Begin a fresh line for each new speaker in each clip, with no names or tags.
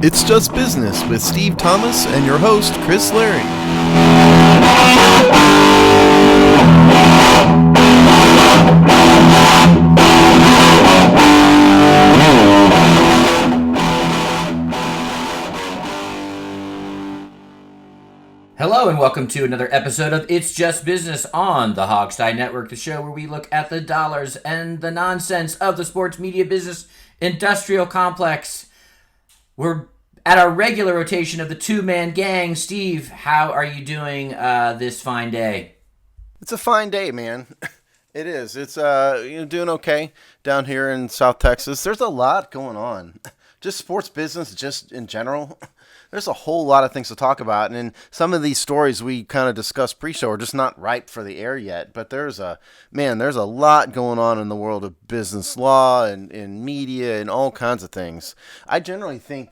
It's Just Business with Steve Thomas and your host, Chris Larry.
Hello and welcome to another episode of It's Just Business on the Hogstye Network, the show where we look at the dollars and the nonsense of the sports media business industrial complex. We're at our regular rotation of the two-man gang. Steve, how are you doing this fine day?
It's a fine day, man. It is. It's doing okay down here in South Texas. There's a lot going on. Just sports business, just in general. There's a whole lot of things to talk about, and some of these stories we kind of discussed pre-show are just not ripe for the air yet. But there's a lot going on in the world of business law and in media and all kinds of things. I generally think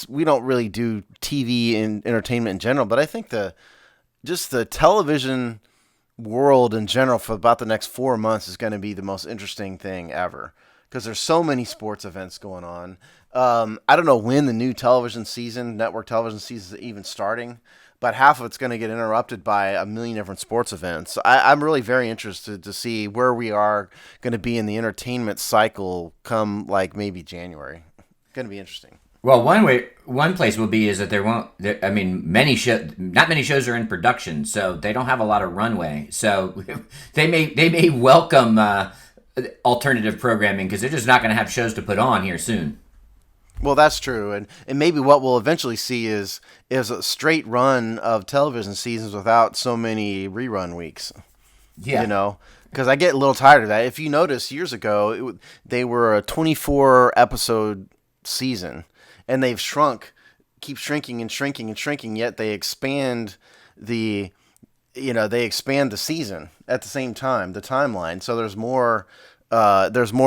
we don't really do TV and entertainment in general, but I think the television world in general for about the next 4 months is going to be the most interesting thing ever. Because there's so many sports events going on. I don't know when the new network television season is even starting, but half of it's going to get interrupted by a million different sports events. So I'm really very interested to see where we are going to be in the entertainment cycle come like maybe January. Going to be interesting.
Well, one place will be is that not many shows are in production, so they don't have a lot of runway. So they may welcome alternative programming because they're just not going to have shows to put on here soon.
Well, that's true, and maybe what we'll eventually see is a straight run of television seasons without so many rerun weeks.
Yeah,
because I get a little tired of that. If you notice, years ago they were a 24 episode season, and they've keep shrinking and shrinking and shrinking. Yet they expand the season at the same time, the timeline. So there's more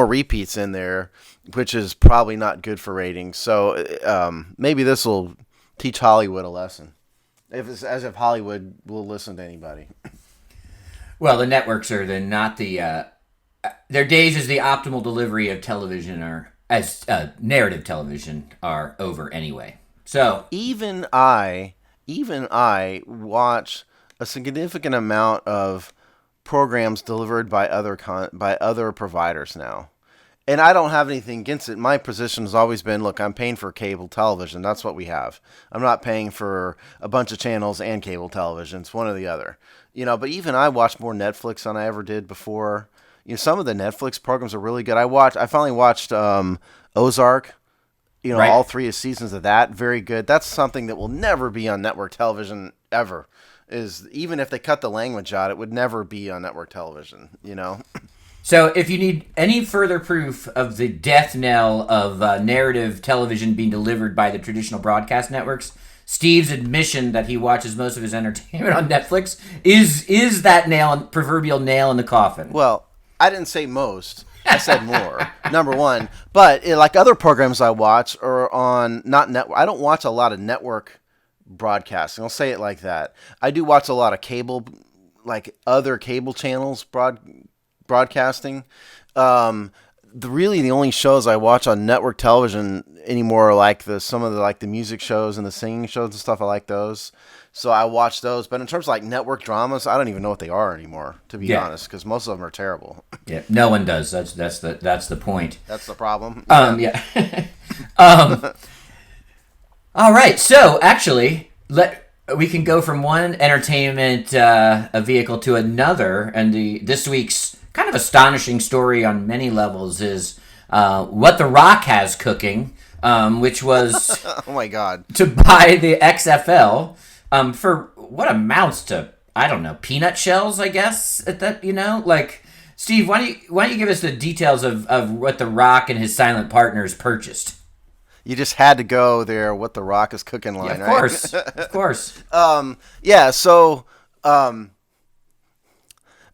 repeats in there, which is probably not good for ratings. So maybe this will teach Hollywood a lesson. As if Hollywood will listen to anybody.
Well, the networks are their days as the optimal delivery of television as narrative television are over anyway. So
even I watch a significant amount of programs delivered by other providers now. And I don't have anything against it. My position has always been, look, I'm paying for cable television. That's what we have. I'm not paying for a bunch of channels and cable television. It's one or the other. But even I watch more Netflix than I ever did before. Some of the Netflix programs are really good. I finally watched Ozark.
Right.
All 3 seasons of that. Very good. That's something that will never be on network television ever. Even if they cut the language out, it would never be on network television,
So if you need any further proof of the death knell of narrative television being delivered by the traditional broadcast networks, Steve's admission that he watches most of his entertainment on Netflix is that proverbial nail in the coffin.
Well, I didn't say most. I said more. Number one. But like other programs I watch are on not network. I don't watch a lot of network broadcasting. I'll say it like that. I do watch a lot of cable, like other cable channels broadcasting. The only shows I watch on network television anymore are like some of the music shows and the singing shows and stuff. I like those, so I watch those. But in terms of like network dramas, I don't even know what they are anymore, to be honest, because most of them are terrible.
Yeah, no one does. That's the point.
That's the problem.
Yeah. All right, so actually, we can go from one entertainment a vehicle to another, and this week's kind of astonishing story on many levels is what The Rock has cooking, which was
oh my God,
to buy the XFL for what amounts to, I don't know, peanut shells, I guess. At that, Steve, why don't you give us the details of what The Rock and his silent partners purchased?
You just had to go there. What The Rock is cooking line,
yeah,
right?
Of course.
Yeah. So.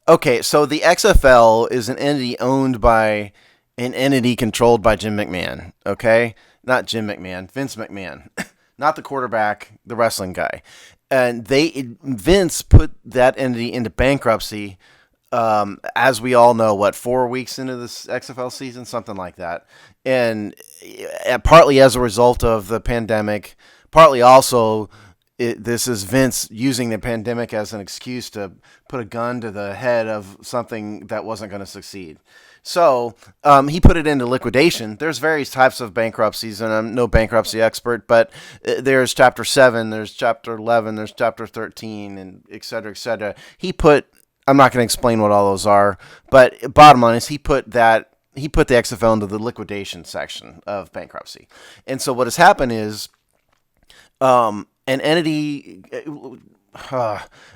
Okay, so the XFL is an entity owned by an entity controlled by Jim McMahon, okay? Not Jim McMahon, Vince McMahon. Not the quarterback, the wrestling guy. And Vince put that entity into bankruptcy as we all know, 4 weeks into this XFL season, something like that, and partly as a result of the pandemic, partly also this is Vince using the pandemic as an excuse to put a gun to the head of something that wasn't going to succeed. So he put it into liquidation. There's various types of bankruptcies, and I'm no bankruptcy expert, but there's Chapter 7, there's Chapter 11, there's Chapter 13, and et cetera, et cetera. I'm not going to explain what all those are, but bottom line is he put the XFL into the liquidation section of bankruptcy. And so what has happened is an entity.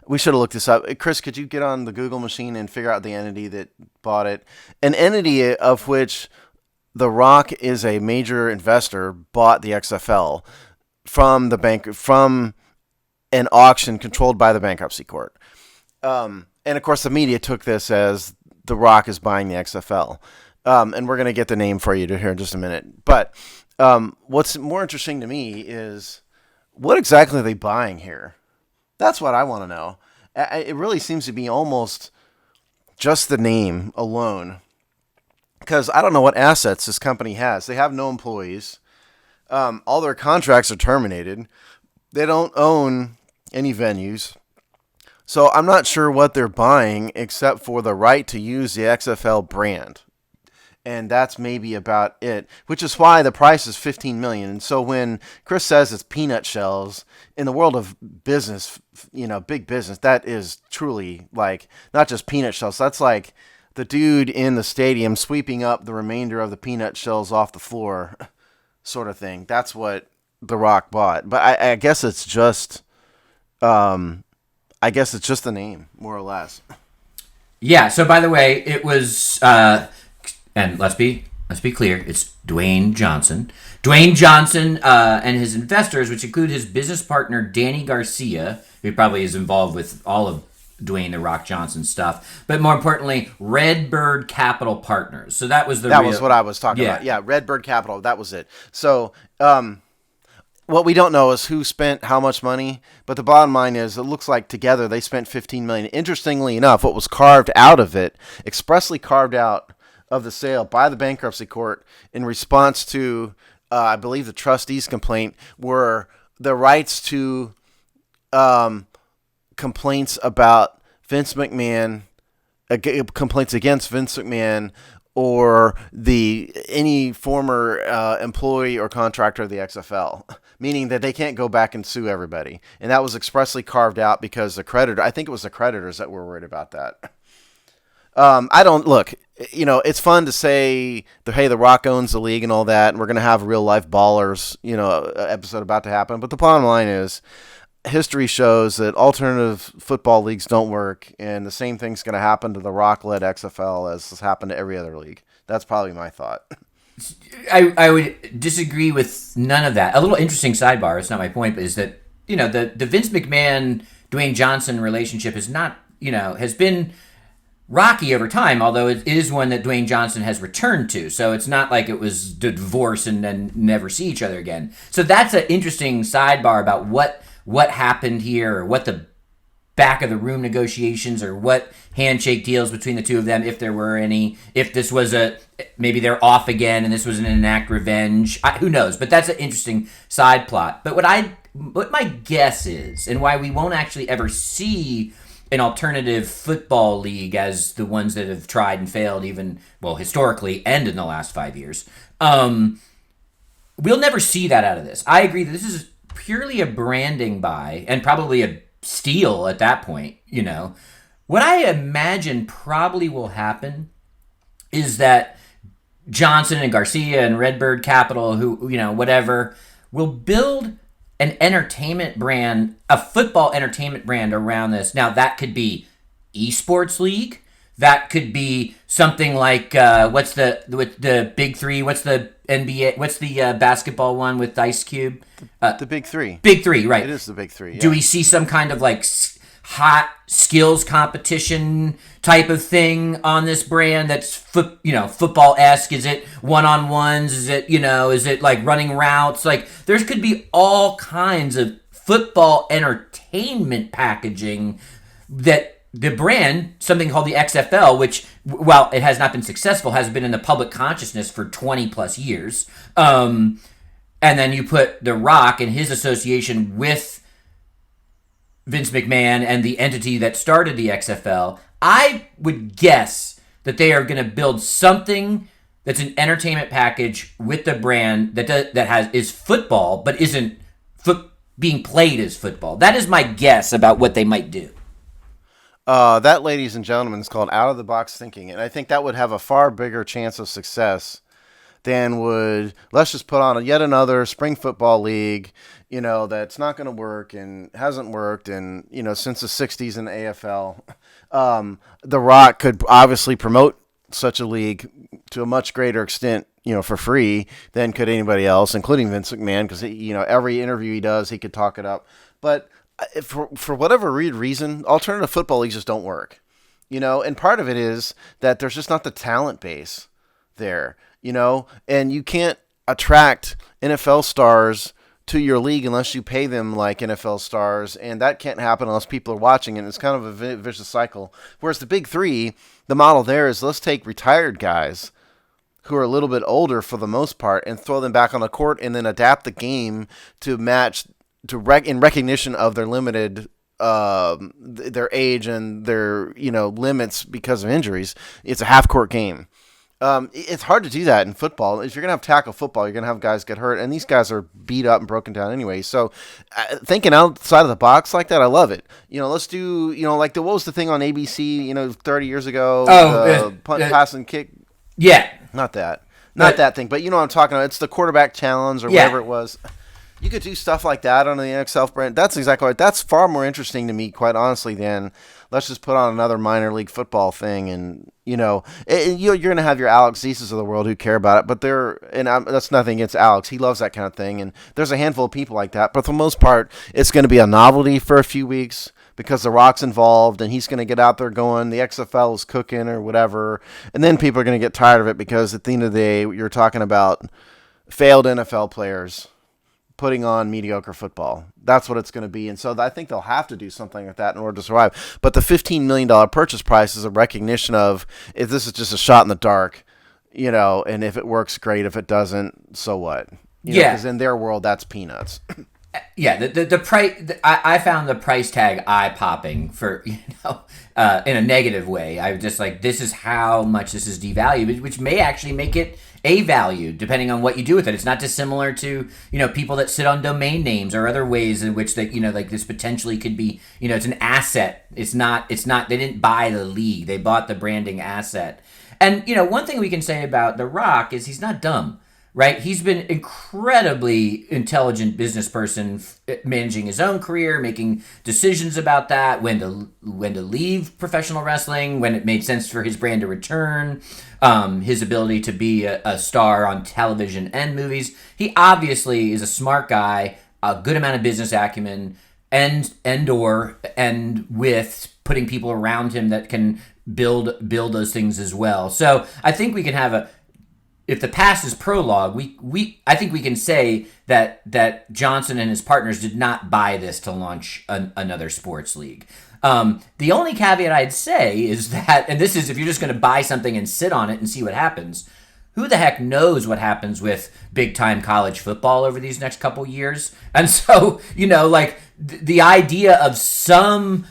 We should have looked this up. Chris, could you get on the Google machine and figure out the entity that bought it? An entity of which The Rock is a major investor bought the XFL from an auction controlled by the bankruptcy court. And of course, the media took this as The Rock is buying the XFL. And we're going to get the name for you here in just a minute. But what's more interesting to me is what exactly are they buying here? That's what I want to know. It really seems to be almost just the name alone. Because I don't know what assets this company has. They have no employees. All their contracts are terminated. They don't own any venues. So I'm not sure what they're buying except for the right to use the XFL brand. And that's maybe about it, which is why the price is $15 million. And so when Chris says it's peanut shells, in the world of business, big business, that is truly like not just peanut shells. That's like the dude in the stadium sweeping up the remainder of the peanut shells off the floor sort of thing. That's what The Rock bought. But I guess it's just... I guess it's just the name, more or less.
Yeah. So, by the way, it was, and let's be clear, it's Dwayne Johnson. Dwayne Johnson and his investors, which include his business partner Danny Garcia, who probably is involved with all of Dwayne the Rock Johnson stuff, but more importantly, Redbird Capital Partners. So that was
was what I was talking about. Yeah, Redbird Capital. That was it. So. What we don't know is who spent how much money, but the bottom line is it looks like together they spent $15 million. Interestingly enough, what was carved out of it, expressly carved out of the sale by the bankruptcy court in response to, I believe, the trustees' complaint, were the rights to complaints about Vince McMahon, complaints against Vince McMahon, or any former employee or contractor of the XFL, meaning that they can't go back and sue everybody. And that was expressly carved out because I think it was the creditors that were worried about that. It's fun to say, hey, The Rock owns the league and all that, and we're going to have real life ballers, episode about to happen. But the bottom line is, history shows that alternative football leagues don't work, and the same thing's going to happen to the Rock-led XFL as has happened to every other league. That's probably my thought.
I would disagree with none of that. A little interesting sidebar, it's not my point, but is that, the Vince McMahon, Dwayne Johnson relationship is not, has been rocky over time, although it is one that Dwayne Johnson has returned to. So it's not like it was divorce and then never see each other again. So that's an interesting sidebar about what happened here, or what the back of the room negotiations, or what handshake deals between the two of them, if there were any, if this was maybe they're off again and this was an enact revenge. Who knows? But that's an interesting side plot. But what my guess is, and why we won't actually ever see an alternative football league as the ones that have tried and failed, historically and in the last 5 years, we'll never see that out of this. I agree that this is purely a branding buy, and probably a steal at that point. What I imagine probably will happen is that Johnson and Garcia and Redbird Capital, whatever, will build an entertainment brand, a football entertainment brand around this. Now, that could be esports league. That could be something like what's the big three? What's the NBA? What's the basketball one with Ice Cube?
The big three.
Big three, right?
It is the big three. Yeah.
Do we see some kind of like hot skills competition type of thing on this brand that's football-esque? Is it one-on-ones? Is it like running routes? Like, there could be all kinds of football entertainment packaging that the brand, something called the XFL, which, while it has not been successful, has been in the public consciousness for 20 plus years. And then you put The Rock and his association with Vince McMahon and the entity that started the XFL. I would guess that they are going to build something that's an entertainment package with the brand that is football, but isn't being played as football. That is my guess about what they might do.
That, ladies and gentlemen, is called out of the box thinking, and I think that would have a far bigger chance of success than would, let's just put on yet another spring football league, that's not going to work and hasn't worked, and since the '60s in the AFL. The Rock could obviously promote such a league to a much greater extent, for free than could anybody else, including Vince McMahon, because every interview he does, he could talk it up. But for whatever reason, alternative football leagues just don't work, and part of it is that there's just not the talent base there, and you can't attract NFL stars to your league unless you pay them like NFL stars, and that can't happen unless people are watching, and it's kind of a vicious cycle. Whereas the big three, the model there is, let's take retired guys who are a little bit older for the most part and throw them back on the court and then adapt the game to match in recognition of their limited their age and their limits because of injuries. It's a half court game. It's hard to do that in football. If you're going to have tackle football, you're going to have guys get hurt, and these guys are beat up and broken down anyway. So thinking outside of the box like that, I love it. Let's do, like what was the thing on ABC, 30 years ago? Punt, pass, and kick.
Yeah.
Not that thing, but what I'm talking about. It's the quarterback challenge or whatever it was. You could do stuff like that on the XFL brand. That's exactly right. That's far more interesting to me, quite honestly, than let's just put on another minor league football thing. And, you're going to have your Alex Zeeses of the world who care about it. But that's nothing against Alex. He loves that kind of thing. And there's a handful of people like that. But for the most part, it's going to be a novelty for a few weeks because The Rock's involved and he's going to get out there going. The XFL is cooking or whatever. And then people are going to get tired of it because at the end of the day, you're talking about failed NFL players putting on mediocre football. That's what it's going to be. And so I think they'll have to do something like that in order to survive. But the $15 million purchase price is a recognition of if this is just a shot in the dark, and if it works, great. If it doesn't, so what? Because in their world, that's peanuts.
Yeah, the price. I found the price tag eye popping for in a negative way. I was just like, this is how much this is devalued, which may actually make it a value depending on what you do with it. It's not dissimilar to people that sit on domain names or other ways in which that like this potentially could be it's an asset. It's not. They didn't buy the league. They bought the branding asset. And one thing we can say about The Rock is he's not dumb. Right, he's been incredibly intelligent business person, managing his own career, making decisions about that, when to leave professional wrestling, when it made sense for his brand to return, his ability to be a star on television and movies. He obviously is a smart guy, a good amount of business acumen, and with putting people around him that can build those things as well. So I think we can have if the past is prologue, I think we can say that Johnson and his partners did not buy this to launch another sports league. The only caveat I'd say is that, and this is if you're just going to buy something and sit on it and see what happens, who the heck knows what happens with big-time college football over these next couple years? And so, the idea of some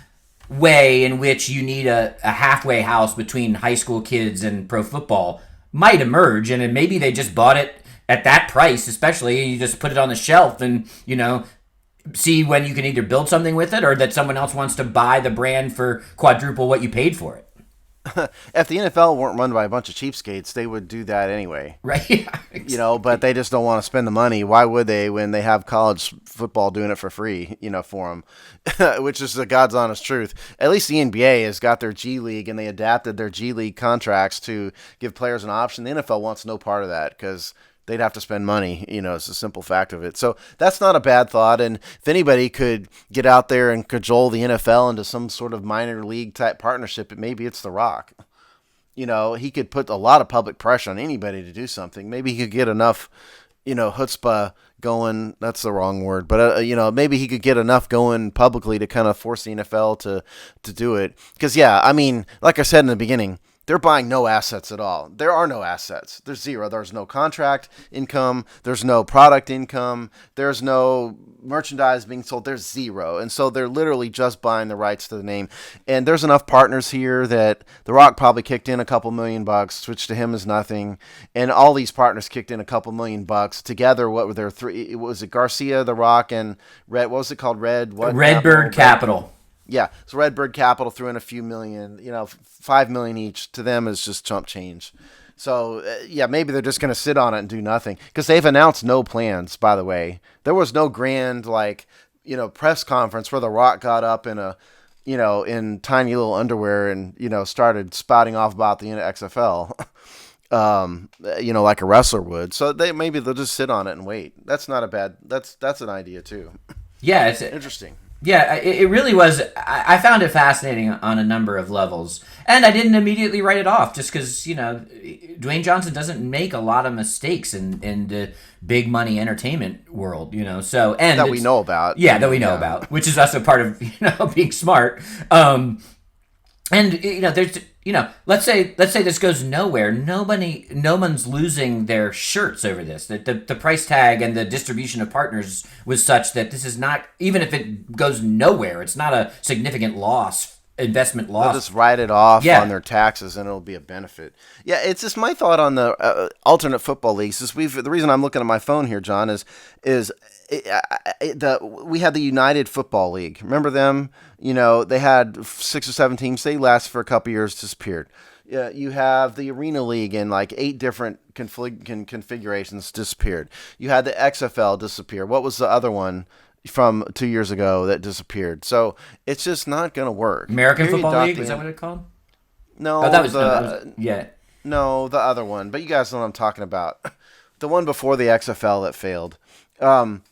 way in which you need a halfway house between high school kids and pro football might emerge, and then maybe they just bought it at that price, especially, and you just put it on the shelf and, see when you can either build something with it or that someone else wants to buy the brand for quadruple what you paid for it.
If the NFL weren't run by a bunch of cheapskates, they would do that anyway.
Right. Exactly.
But they just don't want to spend the money. Why would they when they have college football doing it for free, for them, which is the God's honest truth. At least the NBA has got their G League, and they adapted their G League contracts to give players an option. The NFL wants no part of that because they'd have to spend money, it's a simple fact of it. So that's not a bad thought. And if anybody could get out there and cajole the NFL into some sort of minor league type partnership, maybe it's The Rock. He could put a lot of public pressure on anybody to do something. Maybe he could get enough, chutzpah going. That's the wrong word, but maybe he could get enough going publicly to kind of force the NFL to do it. Because I mean, like I said in the beginning, they're buying no assets at all. There are no assets. There's zero. There's no contract income. There's no product income. There's no merchandise being sold. There's zero. And so they're literally just buying the rights to the name. And there's enough partners here that The Rock probably kicked in a couple $1,000,000, which to him is nothing. And all these partners kicked in a couple $1,000,000 together. What were there three? Was it Garcia, The Rock, and Red? What was it called?
Redbird Capital.
Yeah, so Redbird Capital threw in a few million, $5 million each. To them is just chump change. So, maybe they're just going to sit on it and do nothing. Because they've announced no plans, by the way. There was no grand, press conference where The Rock got up in in tiny little underwear and, started spouting off about the XFL, like a wrestler would. So maybe they'll just sit on it and wait. That's not a bad, that's an idea too.
Yeah, it's
interesting.
Yeah, it really was. I found it fascinating on a number of levels. And I didn't immediately write it off just because, Dwayne Johnson doesn't make a lot of mistakes in the big money entertainment world, So, and
that we know about.
Yeah, that we know about, which is also part of, being smart. And there's let's say this goes nowhere. No one's losing their shirts over this. The price tag and the distribution of partners was such that this is not, even if it goes nowhere, it's not a significant investment loss.
They'll just write it off on their taxes and it'll be a benefit. Yeah, it's just my thought on the alternate football leagues. The reason I'm looking at my phone here, John, is we had the United Football League. Remember them? They had 6 or 7 teams. They lasted for a couple years, disappeared. You have the Arena League in 8 different configurations, disappeared. You had the XFL disappear. What was the other one from 2 years ago that disappeared? So it's just not going to work.
American Football League, is that what it's called?
No,
that was
No, the other one. But you guys know what I'm talking about. The one before the XFL that failed. I'm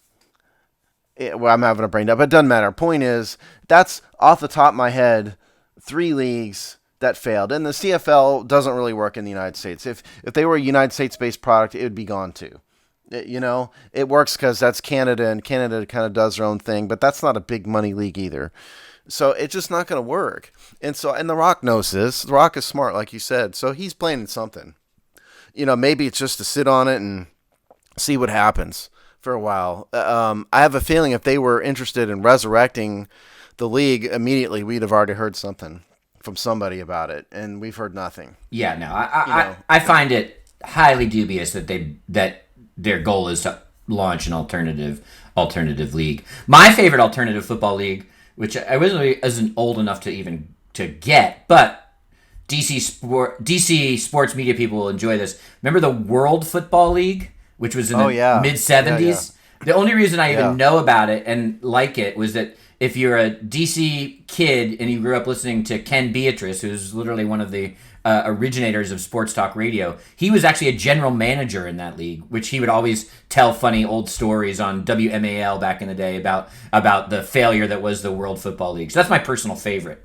having a brain dump, but it doesn't matter. Point is, that's off the top of my head, 3 leagues that failed. And the CFL doesn't really work in the United States. If they were a United States-based product, it would be gone too. It works because that's Canada, and Canada kind of does their own thing, but that's not a big money league either. So it's just not going to work. And The Rock knows this. The Rock is smart, like you said. So he's planning something. Maybe it's just to sit on it and see what happens for a while. I have a feeling if they were interested in resurrecting the league immediately, we'd have already heard something from somebody about it, and we've heard nothing.
Yeah, no, I find it highly dubious that their goal is to launch an alternative league. My favorite alternative football league, which I wasn't old enough to get, but DC sports media people will enjoy this. Remember the World Football League, which was in the mid-'70s? Yeah. The only reason I even know about it and like it was that if you're a DC kid and you grew up listening to Ken Beatrice, who's literally one of the originators of sports talk radio, he was actually a general manager in that league, which he would always tell funny old stories on WMAL back in the day about the failure that was the World Football League. So that's my personal favorite.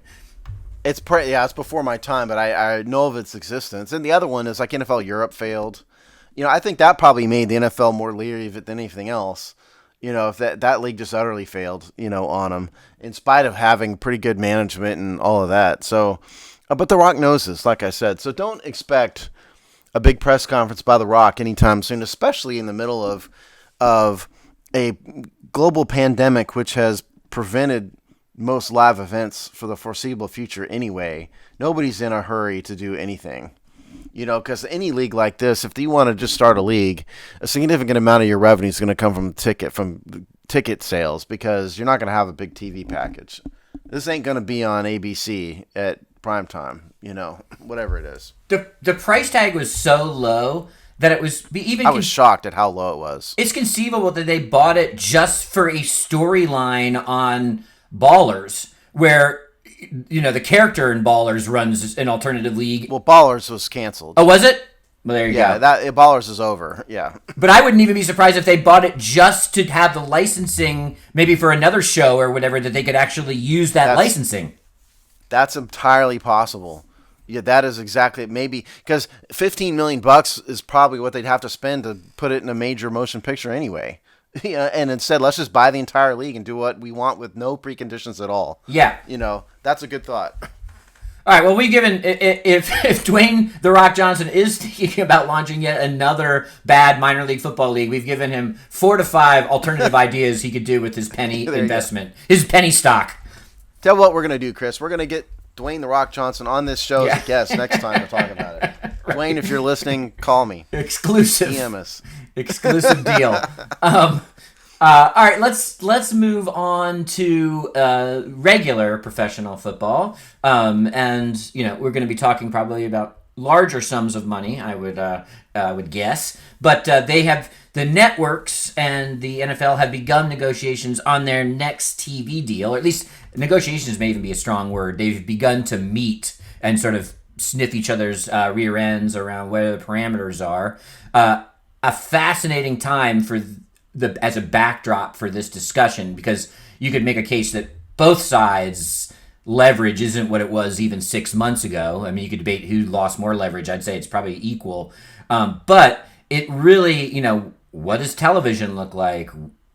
It's before my time, but I know of its existence. And the other one is NFL Europe failed. I think that probably made the NFL more leery of it than anything else. If that league just utterly failed, on them, in spite of having pretty good management and all of that. So, but The Rock knows this, like I said. So don't expect a big press conference by The Rock anytime soon, especially in the middle of a global pandemic, which has prevented most live events for the foreseeable future anyway. Nobody's in a hurry to do anything. Because any league like this, if you want to just start a league, a significant amount of your revenue is going to come from ticket sales, because you're not going to have a big TV package. This ain't going to be on ABC at prime time, whatever it is.
The price tag was so low that it was even.
I was shocked at how low it was.
It's conceivable that they bought it just for a storyline on Ballers, where the character in Ballers runs an alternative league.
Well, Ballers was canceled.
Oh, was it? Well, there you go.
Yeah, Ballers is over. Yeah.
But I wouldn't even be surprised if they bought it just to have the licensing, maybe for another show or whatever, that they could actually use that licensing.
That's entirely possible. Yeah, that is exactly maybe because $15 million is probably what they'd have to spend to put it in a major motion picture anyway. Yeah, and instead, let's just buy the entire league and do what we want with no preconditions at all.
Yeah.
That's a good thought.
All right. Well, we've given if Dwayne The Rock Johnson is thinking about launching yet another bad minor league football league, we've given him 4 to 5 alternative ideas he could do with his penny investment, his penny stock.
Tell what we're gonna do, Chris. We're gonna get Dwayne The Rock Johnson on this show as a guest next time to talk about it. Right. Dwayne, if you're listening, call me.
Exclusive.
DM us.
Exclusive deal. All right, let's move on to regular professional football, and we're going to be talking probably about larger sums of money. I would guess, but the networks and the NFL have begun negotiations on their next TV deal, or at least negotiations may even be a strong word. They've begun to meet and sort of sniff each other's rear ends around where the parameters are. A fascinating time as a backdrop for this discussion, because you could make a case that both sides' leverage isn't what it was even 6 months ago. I mean, you could debate who lost more leverage. I'd say it's probably equal. But it really, what does television look like?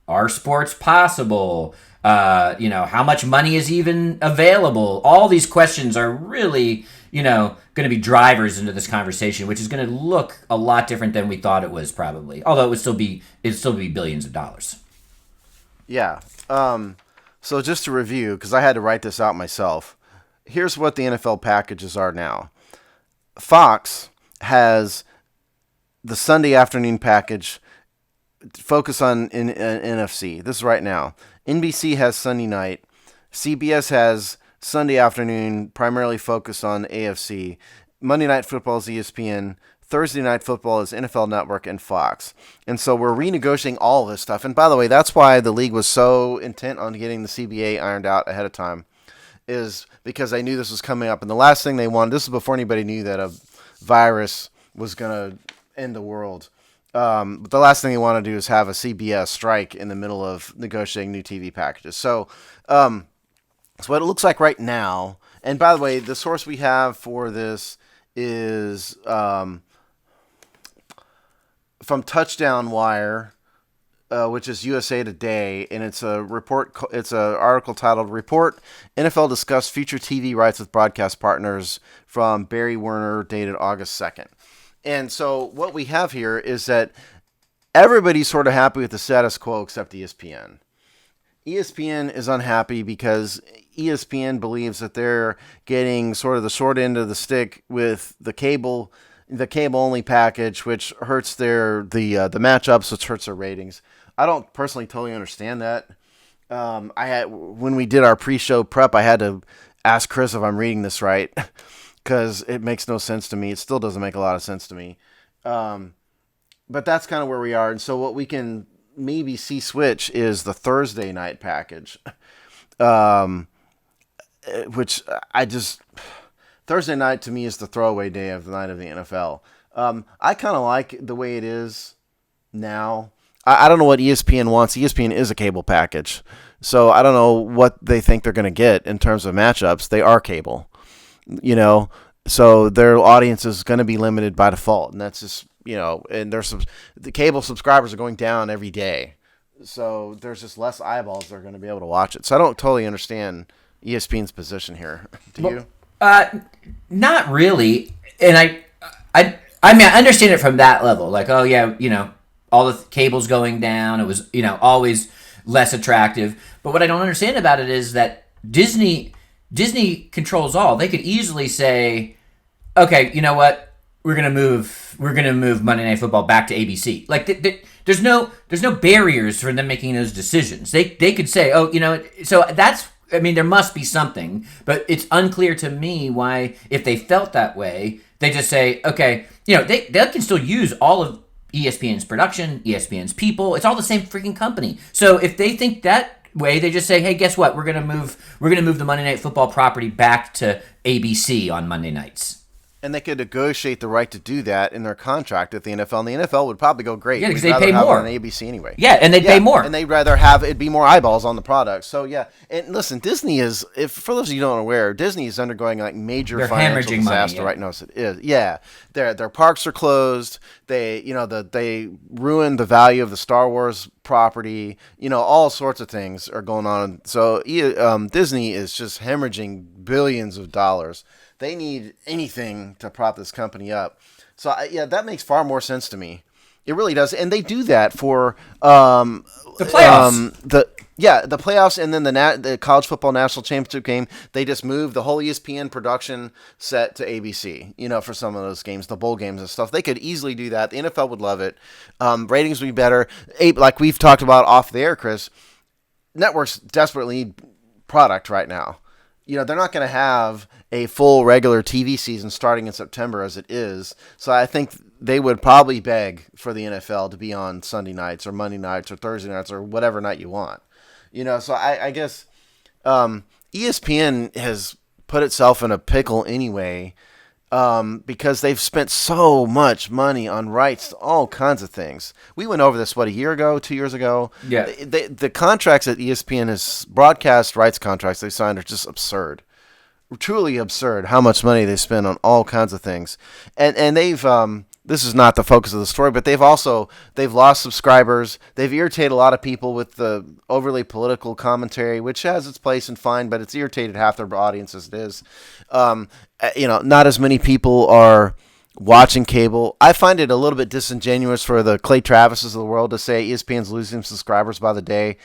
Are sports possible? How much money is even available? All these questions are really, going to be drivers into this conversation, which is going to look a lot different than we thought it was probably. Although it'd still be billions of dollars.
Yeah. So just to review, because I had to write this out myself, here's what the NFL packages are now. Fox has the Sunday afternoon package, focus on NFC. This is right now. NBC has Sunday night. CBS has Sunday afternoon, primarily focused on AFC. Monday Night Football is ESPN. Thursday Night Football is NFL Network and Fox. And so we're renegotiating all this stuff. And by the way, that's why the league was so intent on getting the CBA ironed out ahead of time, is because they knew this was coming up. And the last thing they wanted, this is before anybody knew that a virus was going to end the world. But the last thing they want to do is have a CBS strike in the middle of negotiating new TV packages. So, so what it looks like right now, and by the way, the source we have for this is from Touchdown Wire, which is USA Today, and it's a report. It's an article titled "Report: NFL Discussed Future TV Rights with Broadcast Partners" from Barry Werner, dated August 2nd. And so what we have here is that everybody's sort of happy with the status quo except ESPN. ESPN is unhappy because ESPN believes that they're getting sort of the short end of the stick with the cable only package, which hurts the matchups, which hurts their ratings. I don't personally totally understand that. When we did our pre-show prep, I had to ask Chris if I'm reading this right, because it makes no sense to me. It still doesn't make a lot of sense to me. But that's kind of where we are. And so what we can maybe see switch is the Thursday night package, which Thursday night to me is the throwaway day of the night of the NFL. I kind of like the way it is now. I don't know what ESPN wants. ESPN is a cable package. So I don't know what they think they're going to get in terms of matchups. They are cable, so their audience is going to be limited by default. And that's just, and the cable subscribers are going down every day. So there's just less eyeballs that are going to be able to watch it. So I don't totally understand ESPN's position here. Do you?
Not really. And I understand it from that level. Like, oh yeah, all the cables going down. It was, always less attractive. But what I don't understand about it is that Disney controls all. They could easily say, okay, you know what? We're gonna move Monday Night Football back to ABC. Like, there's no barriers for them making those decisions. They could say, oh, so that's. I mean, there must be something, but it's unclear to me why, if they felt that way, they just say, okay, they can still use all of ESPN's production, ESPN's people. It's all the same freaking company. So if they think that way, they just say, hey, guess what? We're gonna move the Monday Night Football property back to ABC on Monday nights.
And they could negotiate the right to do that in their contract with the NFL, and the NFL would probably go great.
Yeah, because
We'd
they
rather
pay
have
more.
it on ABC anyway.
Yeah, and they pay more.
And they'd rather have it be more eyeballs on the product. So yeah, and listen, Disney is, if for those of you who don't aware, Disney is undergoing like major
They're
financial
hemorrhaging
disaster
money,
right now. So it is. Yeah, their parks are closed. They they ruined the value of the Star Wars property. All sorts of things are going on. So Disney is just hemorrhaging billions of dollars. They need anything to prop this company up. So that makes far more sense to me. It really does, and they do that for
the playoffs.
The playoffs, and then the college football national championship game. They just moved the whole ESPN production set to ABC. For some of those games, the bowl games and stuff. They could easily do that. The NFL would love it. Ratings would be better. Like we've talked about off the air, Chris. Networks desperately need product right now. They're not going to have a full regular TV season starting in September as it is. So I think they would probably beg for the NFL to be on Sunday nights or Monday nights or Thursday nights or whatever night you want. So I guess ESPN has put itself in a pickle anyway because they've spent so much money on rights to all kinds of things. We went over this, a year ago, 2 years ago?
Yeah.
The contracts that ESPN has, broadcast rights contracts they signed, are just absurd. Truly absurd how much money they spend on all kinds of things. And they've, this is not the focus of the story, but they've lost subscribers. They've irritated a lot of people with the overly political commentary, which has its place and fine, but it's irritated half their audience as it is. Not as many people are watching cable. I find it a little bit disingenuous for the Clay Travises of the world to say ESPN's losing subscribers by the day,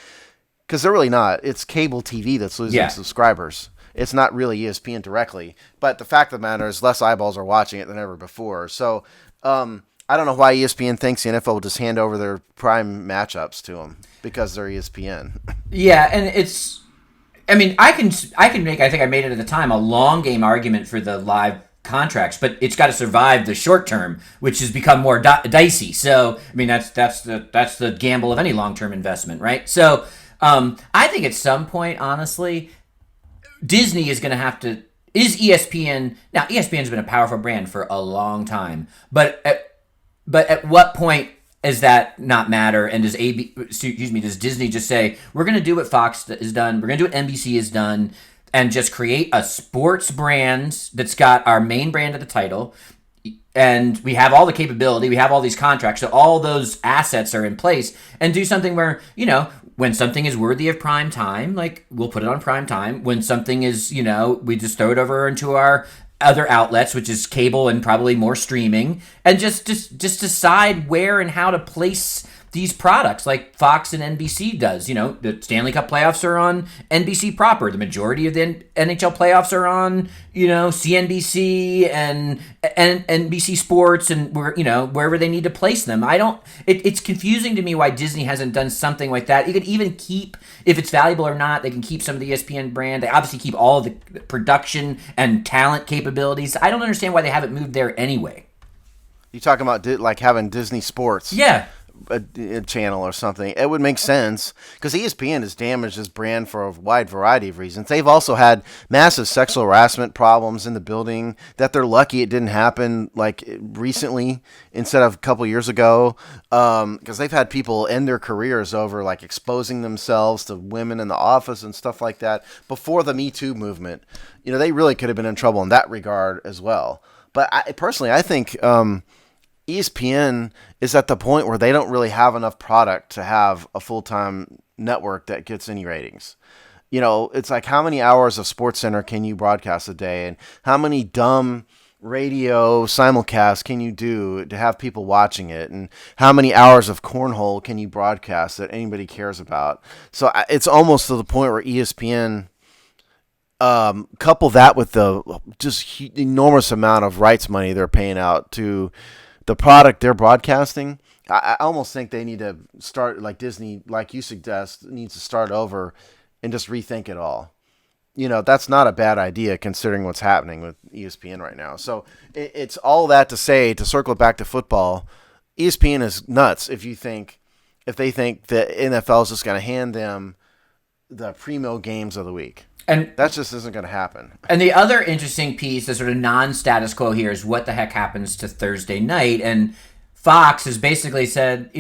because they're really not. It's cable TV that's losing subscribers. It's not really ESPN directly. But the fact of the matter is less eyeballs are watching it than ever before. So I don't know why ESPN thinks the NFL will just hand over their prime matchups to them because they're ESPN.
Yeah, and I think I made it at the time, a long game argument for the live contracts, but it's got to survive the short term, which has become more dicey. So, that's the gamble of any long-term investment, right? So, I think at some point, honestly, Disney is going to have to. Is ESPN now? ESPN's been a powerful brand for a long time, but at what point does that not matter? And does Disney just say, we're going to do what Fox has done, we're going to do what NBC has done, and just create a sports brand that's got our main brand at the title, and we have all the capability, we have all these contracts, so all those assets are in place, and do something where, when something is worthy of prime time, like, we'll put it on prime time. When something is, we just throw it over into our other outlets, which is cable and probably more streaming, and just decide where and how to place these products like Fox and NBC does. The Stanley Cup playoffs are on NBC proper. The majority of the NHL playoffs are on, CNBC and NBC Sports and wherever they need to place them. It's confusing to me why Disney hasn't done something like that. You could even keep, if it's valuable or not, they can keep some of the ESPN brand. They obviously keep all of the production and talent capabilities. I don't understand why they haven't moved there anyway.
You talking about like having Disney Sports?
Yeah.
A channel or something. It would make sense because ESPN has damaged this brand for a wide variety of reasons. They've also had massive sexual harassment problems in the building that they're lucky it didn't happen like recently instead of a couple years ago, because they've had people end their careers over like exposing themselves to women in the office and stuff like that before the Me Too movement. They really could have been in trouble in that regard as well. But I think ESPN is at the point where they don't really have enough product to have a full-time network that gets any ratings. It's like, how many hours of SportsCenter can you broadcast a day, and how many dumb radio simulcasts can you do to have people watching it, and how many hours of cornhole can you broadcast that anybody cares about? So it's almost to the point where ESPN, couple that with the just enormous amount of rights money they're paying out to the product they're broadcasting, I almost think they need to start, like Disney, like you suggest, needs to start over and just rethink it all. That's not a bad idea considering what's happening with ESPN right now. So it's all that to say, to circle it back to football, ESPN is nuts if they think the NFL is just going to hand them the primo games of the week.
And
That just isn't going to happen.
And the other interesting piece, the sort of non-status quo here, is what the heck happens to Thursday night. And Fox has basically said,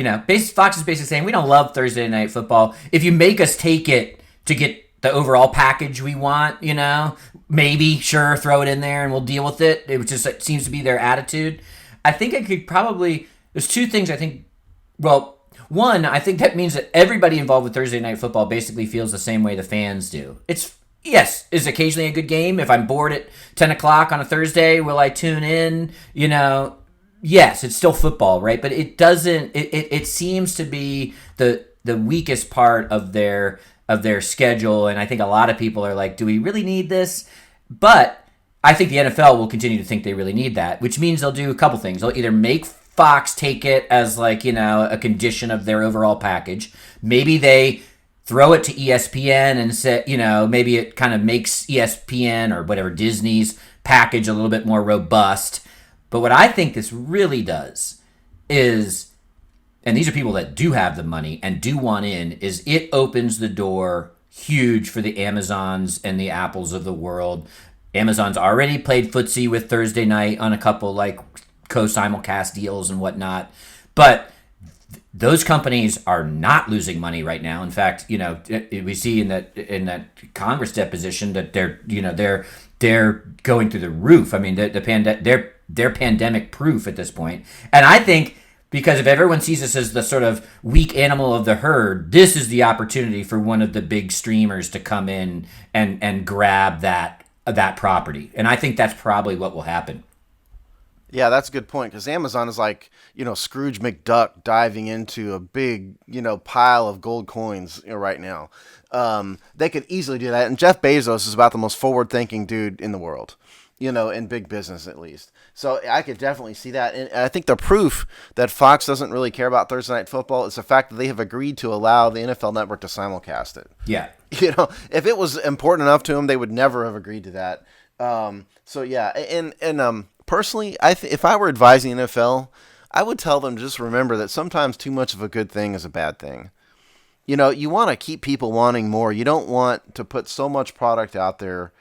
Fox is basically saying we don't love Thursday night football. If you make us take it to get the overall package we want, maybe sure throw it in there and we'll deal with it. It seems to be their attitude. I think I could probably. There's two things I think. Well, one, I think that means that everybody involved with Thursday night football basically feels the same way the fans do. Yes, is occasionally a good game. If I'm bored at 10 o'clock on a Thursday, will I tune in? Yes, it's still football, right? But it doesn't. It seems to be the weakest part of their schedule, and I think a lot of people are like, do we really need this? But I think the NFL will continue to think they really need that, which means they'll do a couple things. They'll either make Fox take it as a condition of their overall package. Maybe they throw it to ESPN and say, maybe it kind of makes ESPN or whatever Disney's package a little bit more robust. But what I think this really does is, and these are people that do have the money and do want in, is it opens the door huge for the Amazons and the Apples of the world. Amazon's already played footsie with Thursday night on a couple co-simulcast deals and whatnot. But those companies are not losing money right now. In fact, we see in that Congress deposition that they're going through the roof. I mean, they're pandemic proof at this point. And I think because if everyone sees this as the sort of weak animal of the herd, this is the opportunity for one of the big streamers to come in and grab that property. And I think that's probably what will happen.
Yeah, that's a good point, because Amazon is like, Scrooge McDuck diving into a big, pile of gold coins right now. They could easily do that. And Jeff Bezos is about the most forward-thinking dude in the world, in big business at least. So I could definitely see that. And I think the proof that Fox doesn't really care about Thursday Night Football is the fact that they have agreed to allow the NFL Network to simulcast it.
Yeah.
If it was important enough to them, they would never have agreed to that. So, yeah. And personally, if I were advising the NFL, I would tell them to just remember that sometimes too much of a good thing is a bad thing. You want to keep people wanting more. You don't want to put so much product out there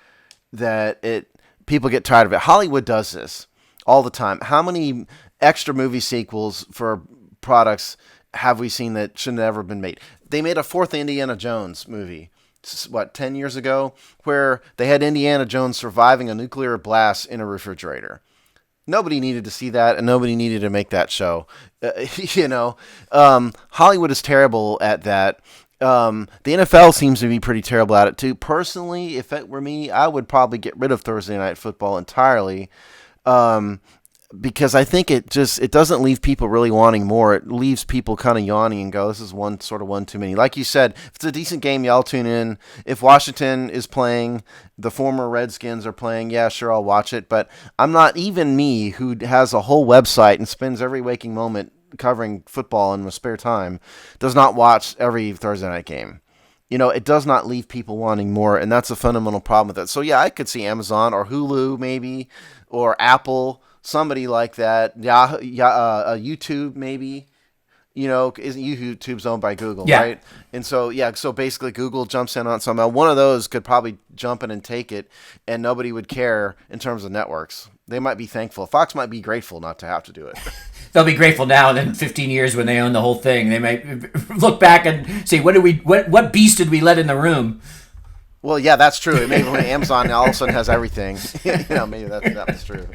that people get tired of it. Hollywood does this all the time. How many extra movie sequels for products have we seen that shouldn't have ever been made? They made a fourth Indiana Jones movie, 10 years ago, where they had Indiana Jones surviving a nuclear blast in a refrigerator. Nobody needed to see that, and nobody needed to make that show. Hollywood is terrible at that. The NFL seems to be pretty terrible at it too. Personally, if it were me, I would probably get rid of Thursday Night Football entirely, because I think it doesn't leave people really wanting more. It leaves people kind of yawning and go, this is one too many. Like you said, if it's a decent game, y'all tune in. If Washington is playing, the former Redskins are playing, yeah, sure, I'll watch it. But I'm not, even me, who has a whole website and spends every waking moment covering football in my spare time, does not watch every Thursday night game. It does not leave people wanting more, and that's a fundamental problem with it. So, yeah, I could see Amazon or Hulu maybe, or Apple, somebody like that. YouTube maybe. Isn't YouTube's owned by Google,
Yeah.
right? And so, so basically Google jumps in on somehow. One of those could probably jump in and take it, and nobody would care in terms of networks. They might be thankful. Fox might be grateful not to have to do it.
They'll be grateful now, and then in 15 years when they own the whole thing, they might look back and say, what beast did we let in the room?
Well, yeah, that's true. Maybe when Amazon all of a sudden has everything, maybe that was true.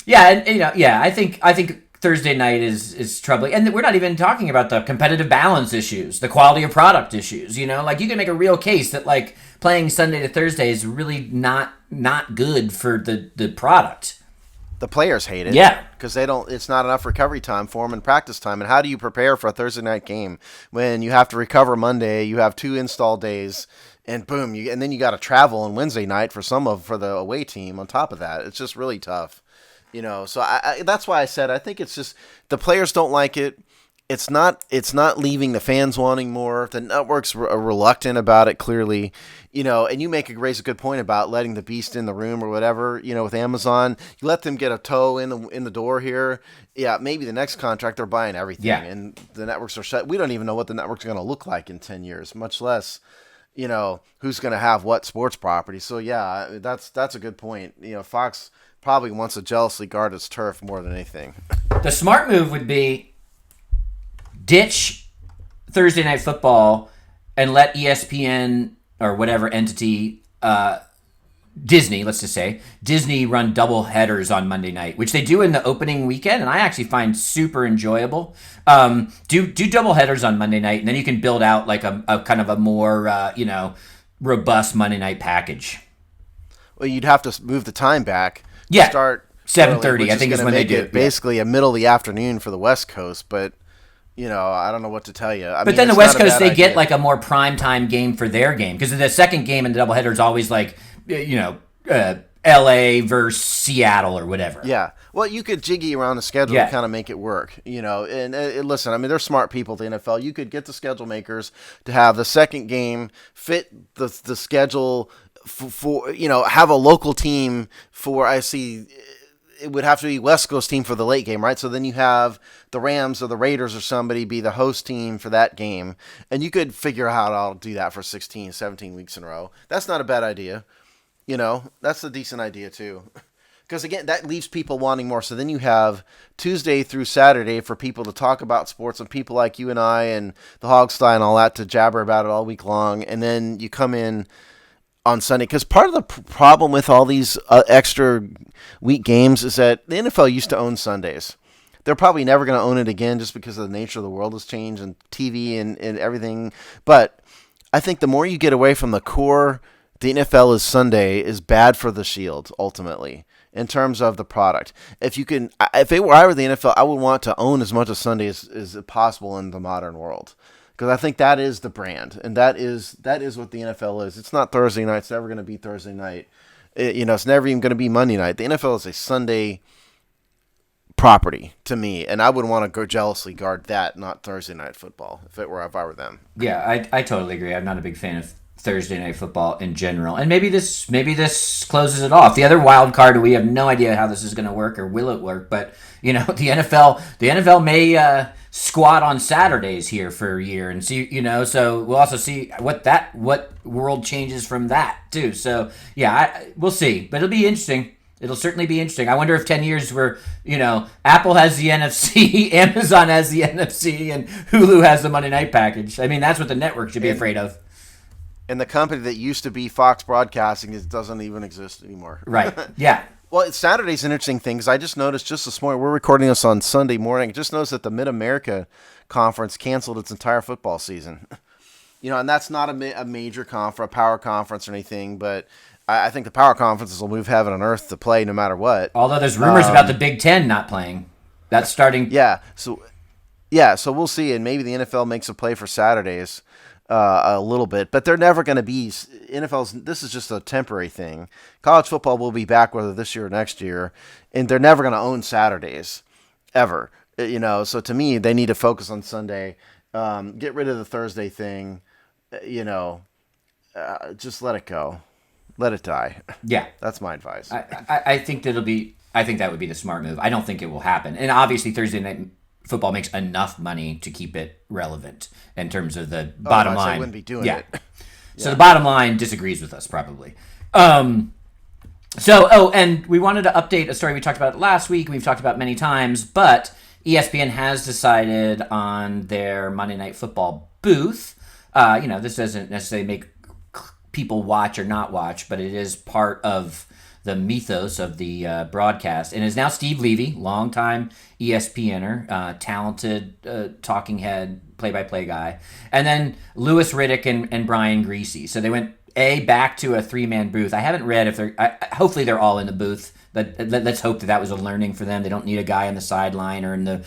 Yeah. I think Thursday night is troubling, and we're not even talking about the competitive balance issues, the quality of product issues. You can make a real case that playing Sunday to Thursday is really not good for the product.
The players hate it.
Yeah.
Because it's not enough recovery time for them and practice time. And how do you prepare for a Thursday night game when you have to recover Monday, you have 2 install days, and boom, and then you got to travel on Wednesday night for the away team on top of that. It's just really tough. So that's why I said I think it's just the players don't like it. It's not leaving the fans wanting more. The networks are reluctant about it, clearly. And you raise a good point about letting the beast in the room or whatever. With Amazon, you let them get a toe in the door here. Yeah, maybe the next contract they're buying everything,
yeah.
And the networks are shut. We don't even know what the networks are going to look like in 10 years, much less, who's going to have what sports property. So yeah, that's a good point. Fox probably wants to jealously guard its turf more than anything.
The smart move would be ditch Thursday Night Football and let ESPN or whatever entity, Disney, let's just say, Disney run double headers on Monday night, which they do in the opening weekend, and I actually find super enjoyable. Do double headers on Monday night, and then you can build out like a kind of a more robust Monday night package.
Well, you'd have to move the time back.
Yeah,
start
7:30. I think is when they do
it. Basically, a middle of the afternoon for the West Coast, but. I don't know what to tell you.
But then the West Coast, they get like a more prime time game for their game because the second game in the doubleheader is always like, L.A. versus Seattle or whatever.
Yeah. Well, you could jiggy around the schedule to kind of make it work, And listen, I mean, they're smart people at the NFL. You could get the schedule makers to have the second game fit the schedule for have a local team for, I see, it would have to be West Coast team for the late game, right? So then you have the Rams or the Raiders or somebody be the host team for that game. And you could figure out how to do that for 16, 17 weeks in a row. That's not a bad idea. That's a decent idea too. Because again, that leaves people wanting more. So then you have Tuesday through Saturday for people to talk about sports and people like you and I and the Hogstye and all that to jabber about it all week long. And then you come in on Sunday, because part of the problem with all these extra week games is that the NFL used to own Sundays. They're probably never going to own it again just because of the nature of the world has changed and TV and everything. But I think the more you get away from the core, the NFL is Sunday, is bad for the Shield, ultimately, in terms of the product. If I were the NFL, I would want to own as much of Sunday as possible in the modern world. Because I think that is the brand, and that is what the NFL is. It's not Thursday night. It's never going to be Thursday night. It's never even going to be Monday night. The NFL is a Sunday property to me, and I would want to go jealously guard that, not Thursday night football, if I were them.
Yeah, I totally agree. I'm not a big fan of Thursday night football in general, and maybe this closes it off. The other wild card, we have no idea how this is going to work or will it work, but the NFL may squat on Saturdays here for a year and see, so we'll also see what world changes from that too. So yeah, we'll see, but it'll be interesting. It'll certainly be interesting. I wonder if 10 years where, Apple has the NFC, Amazon has the NFC, and Hulu has the Monday night package. I mean, that's what the network should be afraid of.
And the company that used to be Fox Broadcasting doesn't even exist anymore.
Right. Yeah.
Well, Saturday's an interesting thing because I just noticed just this morning, we're recording this on Sunday morning, I just noticed that the Mid-America Conference canceled its entire football season. And that's not a major conference, a power conference or anything, but I think the power conferences will move heaven and earth to play no matter what.
Although there's rumors about the Big Ten not playing. That's starting.
Yeah. So we'll see, and maybe the NFL makes a play for Saturdays. A little bit, but they're never going to be this is just a temporary thing. College football will be back whether this year or next year, and they're never going to own Saturdays ever. So to me, they need to focus on Sunday, get rid of the Thursday thing, just let it go, let it die.
Yeah,
that's my advice.
I think that would be the smart move. I don't think it will happen, and obviously Thursday night football makes enough money to keep it relevant in terms of the bottom line.
I wouldn't be doing it.
So the bottom line disagrees with us probably. And we wanted to update a story we talked about last week. We've talked about many times, but ESPN has decided on their Monday Night Football booth. This doesn't necessarily make people watch or not watch, but it is part of the mythos of the broadcast. And is now Steve Levy, longtime ESPNer, talented talking head, play-by-play guy. And then Louis Riddick and Brian Greasy. So they went, back to a three-man booth. I haven't read if they're... hopefully they're all in the booth. But let's hope that was a learning for them. They don't need a guy on the sideline or in the,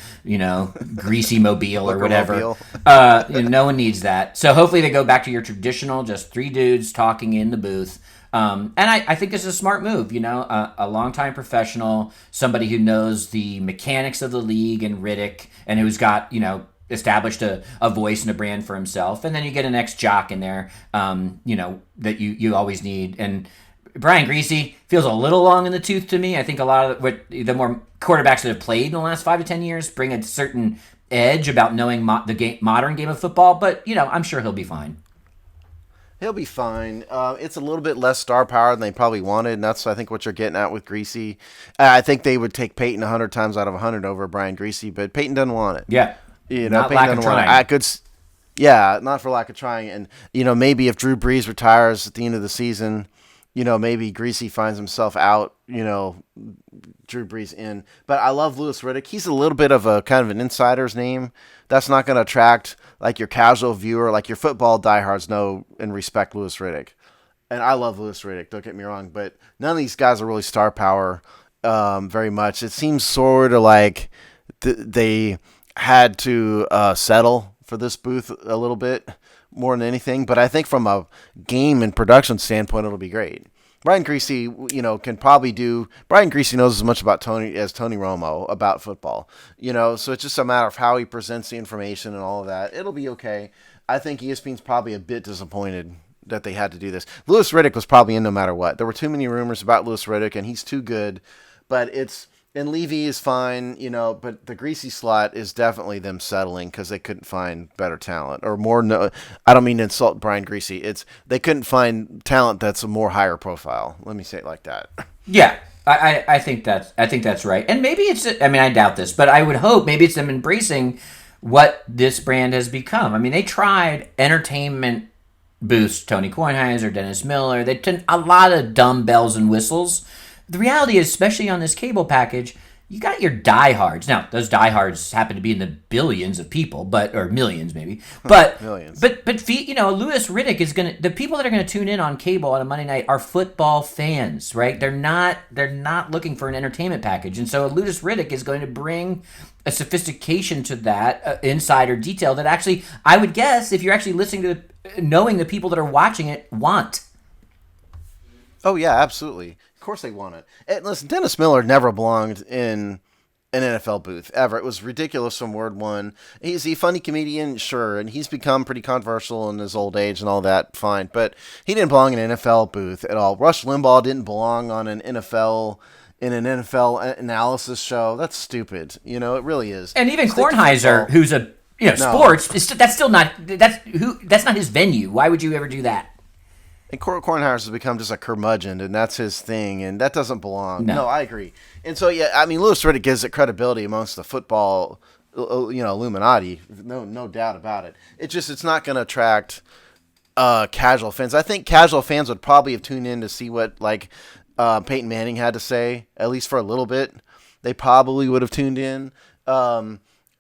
greasy mobile or whatever. No one needs that. So hopefully they go back to your traditional, just three dudes talking in the booth. And I think this is a smart move, a longtime professional, somebody who knows the mechanics of the league and Riddick, and who's got, established a voice and a brand for himself. And then you get an ex-jock in there, that you always need. And Brian Greasy feels a little long in the tooth to me. I think a lot of the more quarterbacks that have played in the last 5 to 10 years bring a certain edge about knowing the modern game of football. But, I'm sure he'll be fine.
He'll be fine. It's a little bit less star power than they probably wanted, and that's I think what you're getting at with Greasy. I think they would take Peyton 100 times out of 100 over Brian Greasy, but Peyton doesn't want it.
Yeah, not
Peyton
lack of
doesn't want it.
trying.
Yeah, not for lack of trying. And maybe if Drew Brees retires at the end of the season, maybe Greasy finds himself out. Drew Brees in. But I love Louis Riddick. He's a little bit of a kind of an insider's name. That's not going to attract like your casual viewer, like your football diehards know and respect Louis Riddick. And I love Louis Riddick, don't get me wrong, but none of these guys are really star power very much. It seems sort of like they had to settle for this booth a little bit more than anything. But I think from a game and production standpoint, it'll be great. Brian Greasy, can probably do. Brian Greasy knows as much about Tony as Tony Romo about football. So it's just a matter of how he presents the information and all of that. It'll be okay. I think ESPN's probably a bit disappointed that they had to do this. Louis Riddick was probably in no matter what. There were too many rumors about Louis Riddick, and he's too good. But and Levy is fine, but the Greasy slot is definitely them settling because they couldn't find better talent or more. No, I don't mean to insult Brian Greasy. They couldn't find talent that's a more higher profile. Let me say it like that.
Yeah, I think that's right. And maybe it's. I mean, I doubt this, but I would hope maybe it's them embracing what this brand has become. I mean, they tried entertainment boosts, Tony Kornheiser, Dennis Miller. They did a lot of dumb bells and whistles. The reality is, especially on this cable package, you got your diehards. Now, those diehards happen to be in the billions of people, or millions maybe. But
Millions.
Louis Riddick is the people that are gonna tune in on cable on a Monday night are football fans, right? They're not looking for an entertainment package, and so Louis Riddick is going to bring a sophistication to that insider detail that actually, I would guess, if you're actually listening to knowing the people that are watching it want.
Oh yeah, absolutely. Of course they want it. And listen, Dennis Miller never belonged in an NFL booth ever. It was ridiculous from word one. Is he a funny comedian? Sure, and he's become pretty controversial in his old age and all that. Fine, but he didn't belong in an NFL booth at all. Rush Limbaugh didn't belong on an NFL analysis show. That's stupid. It really is.
And even Kornheiser, who's a sports, that's not his venue. Why would you ever do that?
And Kornheiser has become just a curmudgeon, and that's his thing, and that doesn't belong. No, I agree. And so, yeah, I mean, Louis Riddick gives it credibility amongst the football, Illuminati, no doubt about it. It's not going to attract casual fans. I think casual fans would probably have tuned in to see what Peyton Manning had to say, at least for a little bit. They probably would have tuned in.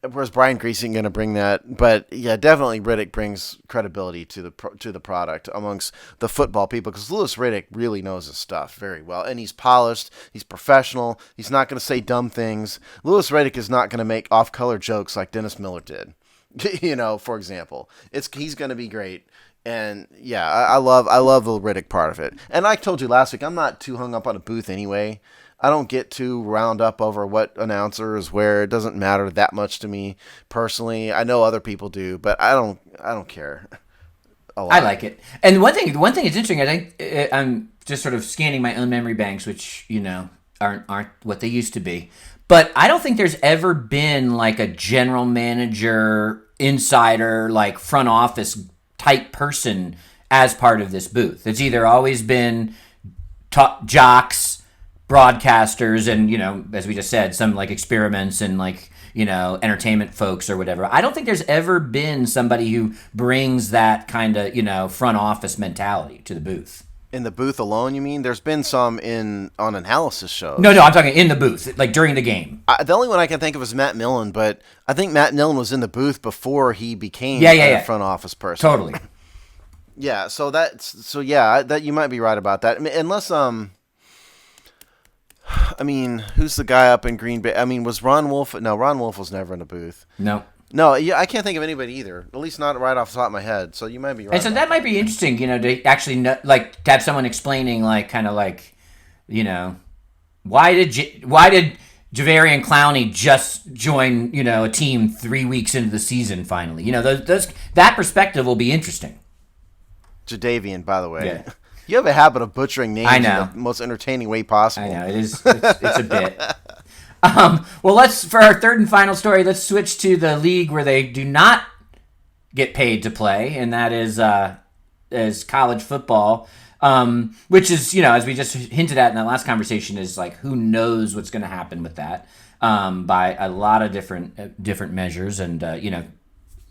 Whereas Brian Greasy going to bring that, but yeah, definitely Riddick brings credibility to the product amongst the football people because Louis Riddick really knows his stuff very well, and he's polished, he's professional, he's not going to say dumb things. Louis Riddick is not going to make off-color jokes like Dennis Miller did, for example. He's going to be great. And yeah, I love the Riddick part of it. And I told you last week, I'm not too hung up on a booth anyway. I don't get too wound up over what announcer is where. It doesn't matter that much to me personally. I know other people do, but I don't care a lot.
I like it. And one thing that's interesting, I think I'm just sort of scanning my own memory banks, which aren't what they used to be. But I don't think there's ever been like a general manager, insider, like front office type person as part of this booth. It's either always been top jocks, broadcasters, and as we just said, some like experiments and like entertainment folks or whatever. I don't think there's ever been somebody who brings that kind of front office mentality to the booth.
In the booth alone, you mean? There's been some on analysis shows.
No, I'm talking in the booth, like during the game.
The only one I can think of is Matt Millen, but I think Matt Millen was in the booth before he became a front office person.
Totally.
Yeah, that you might be right about that. I mean, unless who's the guy up in Green Bay? I mean, was Ron Wolf? No, Ron Wolf was never in a booth.
No,
yeah, I can't think of anybody either. At least not right off the top of my head. So you might be right.
And so that might be interesting, to actually to have someone explaining, why did Javarian Clowney just join, a team 3 weeks into the season finally? That perspective will be interesting.
Jadavian, by the way.
Yeah.
You have a habit of butchering names
in the
most entertaining way possible.
I know, it's a bit. Well, for our third and final story, let's switch to the league where they do not get paid to play, and that is as college football, which is, as we just hinted at in that last conversation, is like who knows what's going to happen with that by a lot of different measures. And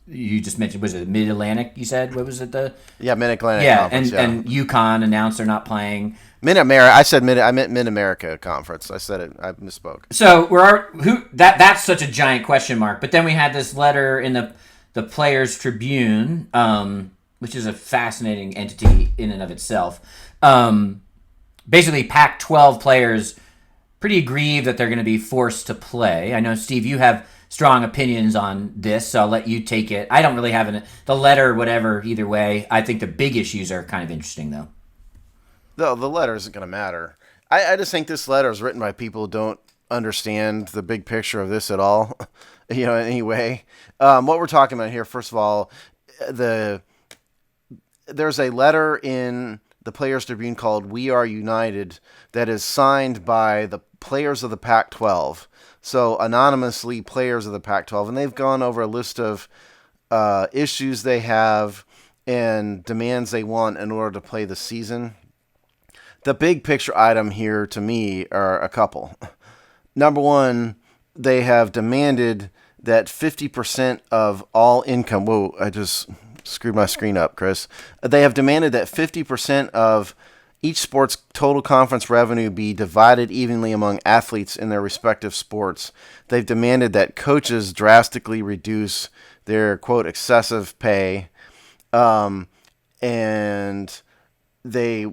you just mentioned, was it Mid Atlantic? You said, what was it?
Mid Atlantic
Yeah,
Conference.
and UConn announced they're not playing.
Mid America. I meant Mid America Conference. I said it. I misspoke.
So that's such a giant question mark. But then we had this letter in the Players Tribune, which is a fascinating entity in and of itself. Basically, Pac-12 players pretty aggrieved that they're going to be forced to play. I know, Steve, you have strong opinions on this, so I'll let you take it. I don't really have the letter, whatever, either way. I think the big issues are kind of interesting, though.
The letter isn't going to matter. I just think this letter is written by people who don't understand the big picture of this at all, in any way. What we're talking about here, first of all, there's a letter in the Players Tribune called "We Are United" that is signed by the players of the Pac-12. So anonymously, players of the Pac-12, and they've gone over a list of issues they have and demands they want in order to play the season. The big picture item here to me are a couple. Number one, they have demanded that 50% of all income. Whoa, I just screwed my screen up, Chris. They have demanded that 50% of each sport's total conference revenue be divided evenly among athletes in their respective sports. They've demanded that coaches drastically reduce their, quote, excessive pay. And they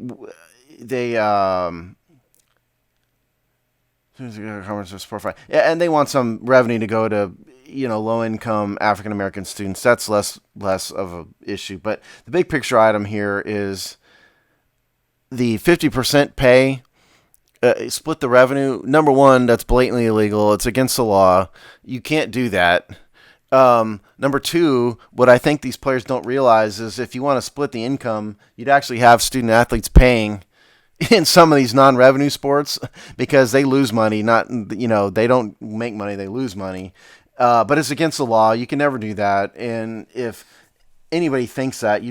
and they want some revenue to go to low income African American students. That's less of a issue. But the big picture item here is the 50% pay, split the revenue. Number one, that's blatantly illegal. It's against the law. You can't do that. Number two, what I think these players don't realize is if you want to split the income, you'd actually have student athletes paying in some of these non-revenue sports because they lose money. They don't make money, they lose money. But it's against the law. You can never do that. And if anybody thinks that,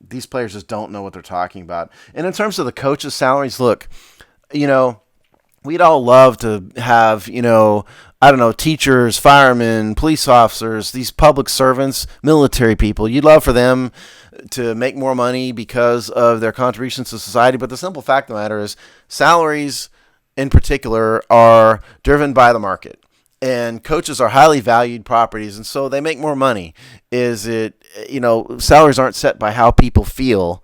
these players just don't know what they're talking about. And in terms of the coaches' salaries, look, we'd all love to have, teachers, firemen, police officers, these public servants, military people. You'd love for them to make more money because of their contributions to society. But the simple fact of the matter is salaries in particular are driven by the market. And coaches are highly valued properties, and so they make more money. Salaries aren't set by how people feel.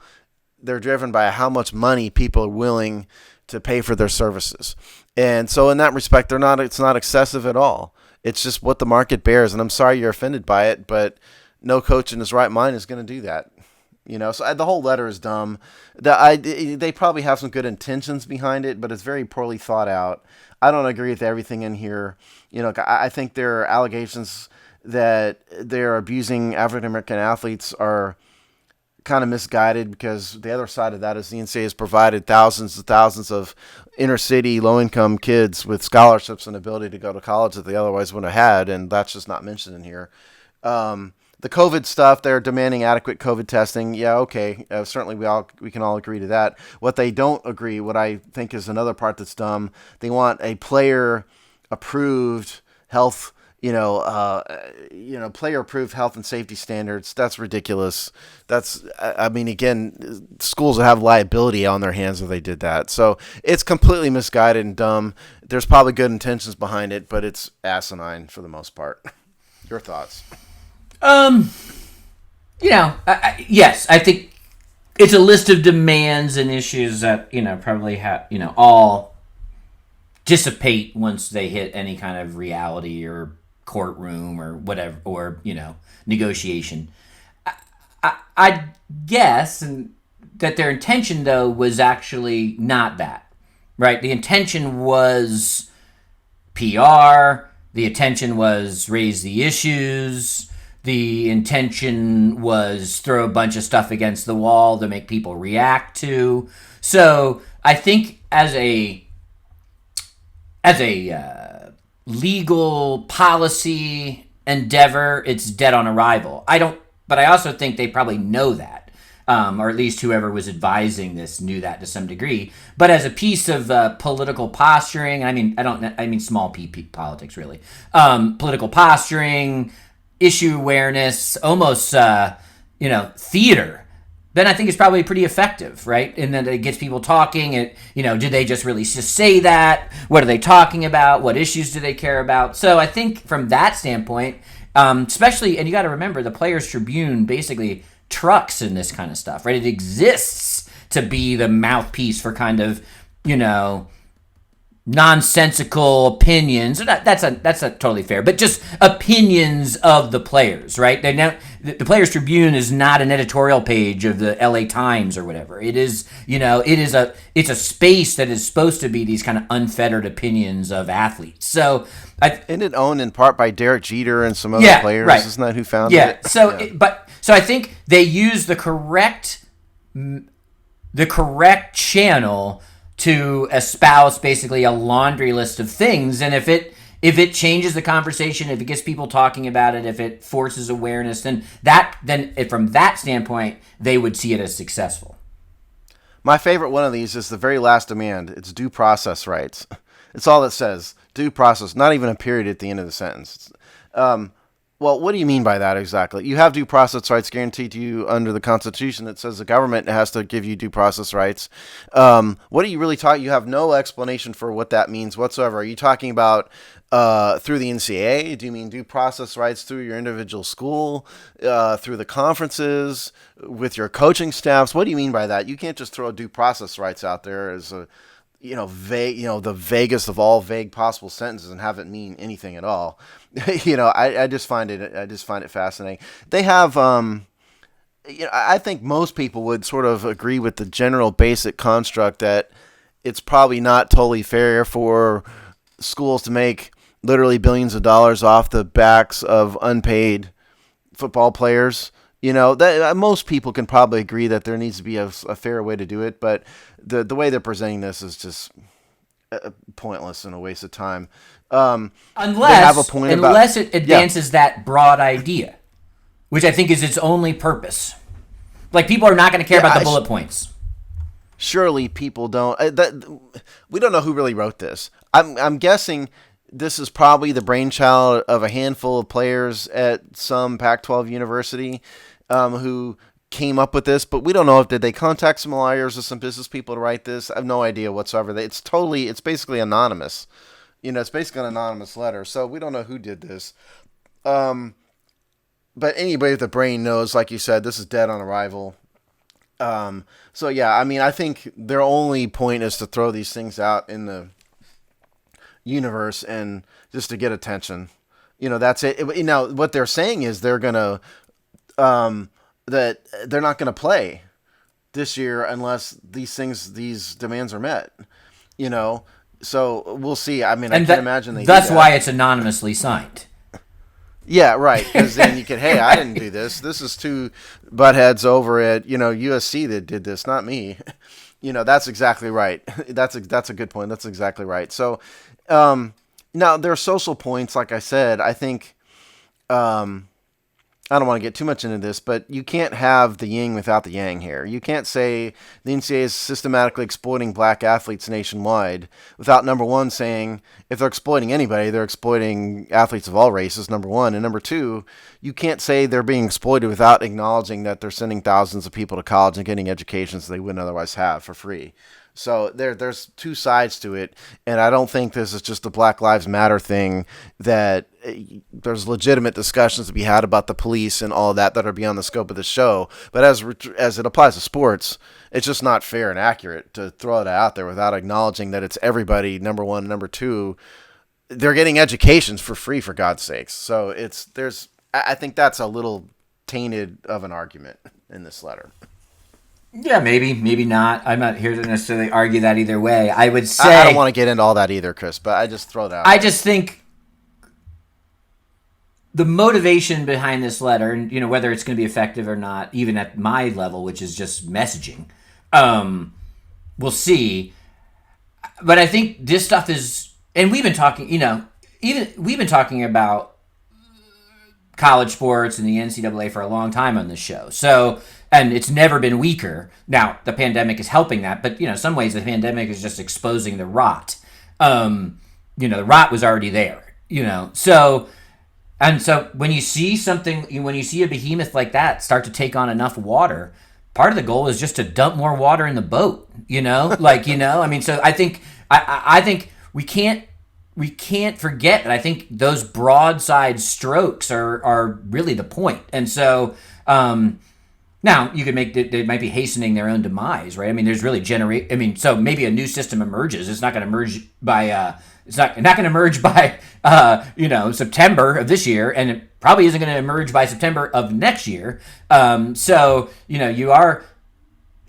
They're driven by how much money people are willing to pay for their services. And so in that respect, it's not excessive at all. It's just what the market bears. And I'm sorry you're offended by it, but no coach in his right mind is going to do that. So the whole letter is dumb. They probably have some good intentions behind it, but it's very poorly thought out. I don't agree with everything in here. I think there are allegations that they're abusing African American athletes are kind of misguided because the other side of that is the NCAA has provided thousands and thousands of inner city low income kids with scholarships and ability to go to college that they otherwise wouldn't have had, and that's just not mentioned in here. The COVID stuff, they're demanding adequate COVID testing. Yeah, okay. Certainly we can all agree to that. What they don't agree, what I think is another part that's dumb, they want a player approved health, player approved health and safety standards. That's ridiculous. Again, schools will have liability on their hands if they did that. So it's completely misguided and dumb. There's probably good intentions behind it, but it's asinine for the most part. Your thoughts?
Yes, I think it's a list of demands and issues that, probably all dissipate once they hit any kind of reality or courtroom or whatever, or, negotiation. I guess that their intention, though, was actually not that, right? The intention was PR. The intention was raise the issues. The intention was throw a bunch of stuff against the wall to make people react to. So I think as a legal policy endeavor, it's dead on arrival. But I also think they probably know that. or at least whoever was advising this knew that to some degree. But as a piece of political posturing, I mean small p politics really, political posturing, issue awareness, almost theater. Then I think it's probably pretty effective, right? And then it gets people talking. Did they just really just say that? What are they talking about? What issues do they care about? So I think from that standpoint, especially, and you got to remember, the Players Tribune basically trucks in this kind of stuff, right? It exists to be the mouthpiece for kind of, nonsensical opinions. That's not totally fair, but just opinions of the players, right? The Players Tribune is not an editorial page of the LA Times or whatever. It is, it's a space that is supposed to be these kind of unfettered opinions of athletes. So,
isn't it owned in part by Derek Jeter and some other players?
Right.
Isn't that who founded it?
So I think they use the correct channel to espouse basically a laundry list of things, and if it changes the conversation, if it gets people talking about it, if it forces awareness, then from that standpoint, they would see it as successful.
My favorite one of these is the very last demand. It's due process rights. It's all it says. Due process, not even a period at the end of the sentence. Well, what do you mean by that exactly? You have due process rights guaranteed to you under the Constitution that says the government has to give you due process rights. What are you really talking? You have no explanation for what that means whatsoever. Are you talking about through the NCAA? Do you mean due process rights through your individual school, through the conferences, with your coaching staffs? What do you mean by that? You can't just throw due process rights out there as a vague, the vaguest of all vague possible sentences and have it mean anything at all. I just find it fascinating. They have, I think most people would sort of agree with the general basic construct that it's probably not totally fair for schools to make literally billions of dollars off the backs of unpaid football players. Most people can probably agree that there needs to be a fair way to do it, but the way they're presenting this is just pointless and a waste of time.
Unless it advances that broad idea, which I think is its only purpose. Like, people are not going to care about the bullet points.
Surely people don't. We don't know who really wrote this. I'm guessing this is probably the brainchild of a handful of players at some Pac-12 university who came up with this, but we don't know did they contact some lawyers or some business people to write this. I have no idea whatsoever. It's basically anonymous. It's basically an anonymous letter, so we don't know who did this. But anybody with a brain knows, like you said, this is dead on arrival. So yeah, I think their only point is to throw these things out in the universe and just to get attention. That's it. What they're saying is they're gonna that they're not gonna play this year unless these demands are met. So we'll see. I can't imagine they.
That's why it's anonymously signed.
Yeah, right. Because then you could, hey, I didn't do this. This is two buttheads over at USC that did this, not me. That's exactly right. That's a good point. That's exactly right. So now there are social points. Like I said, I think I don't want to get too much into this, but you can't have the yin without the yang here. You can't say the NCAA is systematically exploiting black athletes nationwide without, number one, saying if they're exploiting anybody, they're exploiting athletes of all races, number one. And number two, you can't say they're being exploited without acknowledging that they're sending thousands of people to college and getting educations they wouldn't otherwise have for free. So there's two sides to it, and I don't think this is just a Black Lives Matter thing, that there's legitimate discussions to be had about the police and all of that are beyond the scope of the show. But as it applies to sports, it's just not fair and accurate to throw it out there without acknowledging that it's everybody, number one. Number two, they're getting educations for free, for God's sakes. So I think that's a little tainted of an argument in this letter.
Yeah, maybe not. I'm not here to necessarily argue that either way. I would say
I don't want to get into all that either, Chris, but I just throw it out.
I just think the motivation behind this letter, and whether it's going to be effective or not, even at my level, which is just messaging, we'll see. But I think this stuff is, and we've been talking, we've been talking about college sports and the NCAA for a long time on this show. So and it's never been weaker. Now the pandemic is helping that, but in some ways the pandemic is just exposing the rot. The rot was already there. So. And so when you see when you see a behemoth like that start to take on enough water, part of the goal is just to dump more water in the boat. So I think we can't forget that. I think those broadside strokes are really the point. And so now you could they might be hastening their own demise, right? I mean, there's really so maybe a new system emerges. It's not going to emerge by it's not going to emerge by September of this year, and it probably isn't going to emerge by September of next year. You are,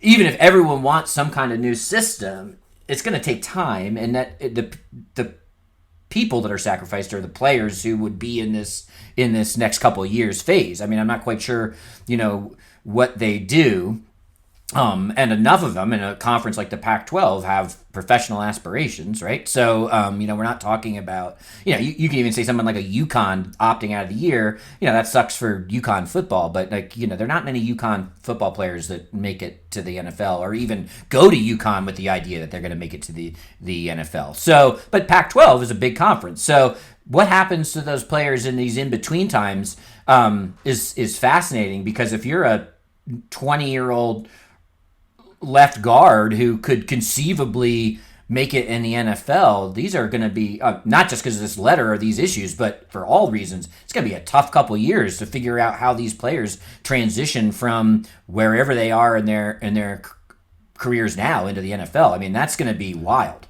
even if everyone wants some kind of new system, it's going to take time, and that the people that are sacrificed are the players who would be in this next couple of years phase. I mean, I'm not quite sure what they do. And enough of them in a conference like the Pac-12 have professional aspirations, right? So, we're not talking about, you can even say someone like a UConn opting out of the year. That sucks for UConn football, but there are not many UConn football players that make it to the NFL or even go to UConn with the idea that they're going to make it to the NFL. So, but Pac-12 is a big conference. So what happens to those players in these in-between times is fascinating, because if you're a 20-year-old left guard who could conceivably make it in the NFL, these are going to be, not just because of this letter or these issues, but for all reasons, it's going to be a tough couple of years to figure out how these players transition from wherever they are in their careers now into the NFL. I mean, that's going to be wild.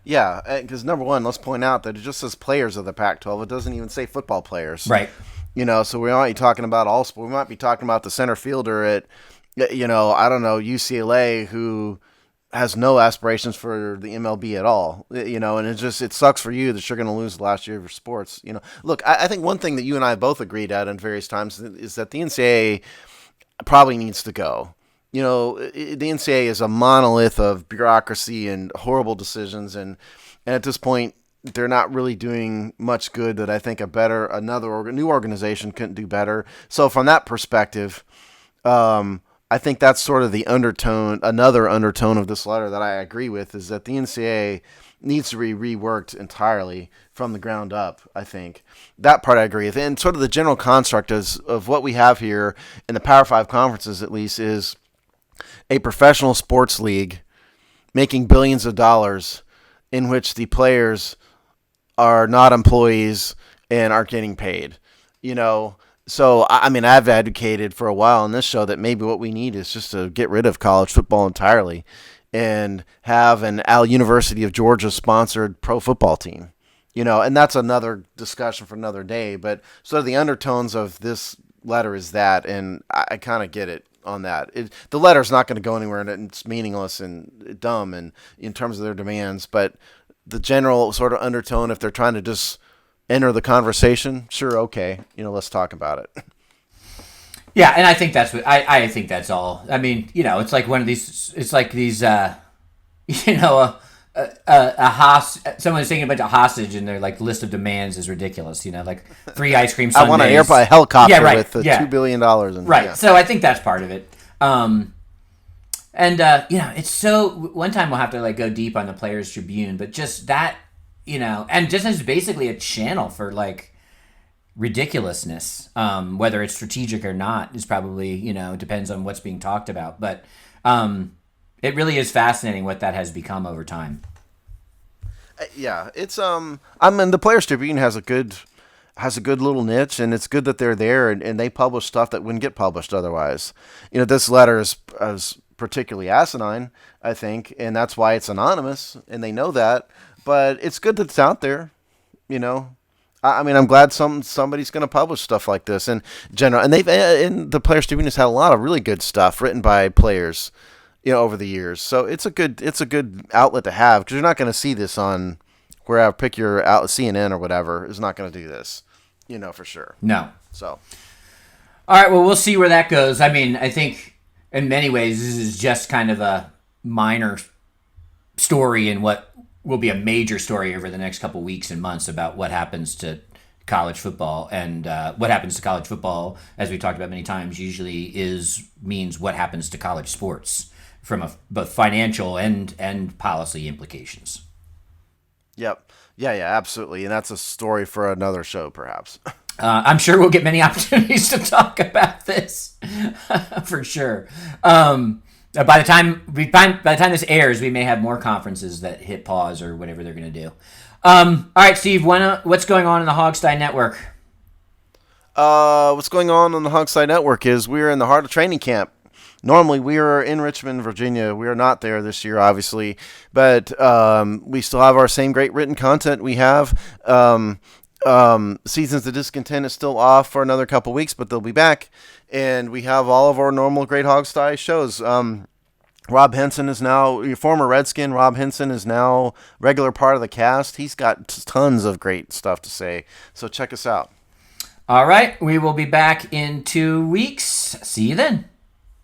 Yeah, because number one, let's point out that it just says players of the Pac-12. It doesn't even say football players.
Right.
So we might be talking about all sport. We might be talking about the center fielder at I don't know, UCLA, who has no aspirations for the MLB at all, and it sucks for you that you're going to lose the last year of your sports. Look, I think one thing that you and I both agreed at various times is that the NCAA probably needs to go. The NCAA is a monolith of bureaucracy and horrible decisions, and at this point, they're not really doing much good that I think new organization couldn't do better. So from that perspective, I think that's sort of another undertone of this letter that I agree with, is that the NCAA needs to be reworked entirely from the ground up, I think. That part I agree with. And sort of the general construct of what we have here in the Power 5 conferences, at least, is a professional sports league making billions of dollars in which the players are not employees and aren't getting paid. So, I mean, I've advocated for a while on this show that maybe what we need is just to get rid of college football entirely and have an University of Georgia sponsored pro football team, and that's another discussion for another day. But sort of the undertones of this letter is that, and I kind of get it on that. The letter's not going to go anywhere, and it's meaningless and dumb and in terms of their demands, but the general sort of undertone, if they're trying to just enter the conversation, sure, okay, let's talk about it.
Yeah, and I think that's what I think that's all. I mean, it's like one of these. It's like these. A someone's taking a bunch of hostage, and their list of demands is ridiculous. Like 3 ice cream sundaes.
I want an airplane helicopter with
$2
billion.
Right. Yeah. So I think that's part of it. It's so. One time we'll have to go deep on the Players Tribune, but just that. And just as basically a channel for ridiculousness, whether it's strategic or not is probably, depends on what's being talked about. But it really is fascinating what that has become over time.
Yeah, it's the Players Tribune has a good little niche, and it's good that they're there and they publish stuff that wouldn't get published otherwise. This letter is particularly asinine, I think, and that's why it's anonymous, and they know that. But it's good that it's out there, I mean, I'm glad somebody's going to publish stuff like this in general. And the Players Tribune has had a lot of really good stuff written by players, over the years. So it's a good outlet to have, because you're not going to see this on wherever. Pick your outlet, CNN or whatever is not going to do this, for sure.
No.
So.
All right. Well, we'll see where that goes. I mean, I think in many ways this is just kind of a minor story in what will be a major story over the next couple weeks and months about what happens to college football, and what happens to college football, as we talked about many times, usually means what happens to college sports from both financial and policy implications.
Yep. Yeah, absolutely. And that's a story for another show, perhaps.
I'm sure we'll get many opportunities to talk about this for sure. By the time this airs, we may have more conferences that hit pause or whatever they're going to do. All right, Steve, what's going on in the Hogstye Network?
What's going on the Hogstye Network is we're in the heart of training camp. Normally, we are in Richmond, Virginia. We are not there this year, obviously, but we still have our same great written content we have. Seasons of Discontent is still off for another couple weeks, but they'll be back, and we have all of our normal Great Hogstye shows. Rob Henson is now, your former Redskin, Rob Henson is now regular part of the cast. He's got tons of great stuff to say, so check us out.
All right, we will be back in 2 weeks. See you then.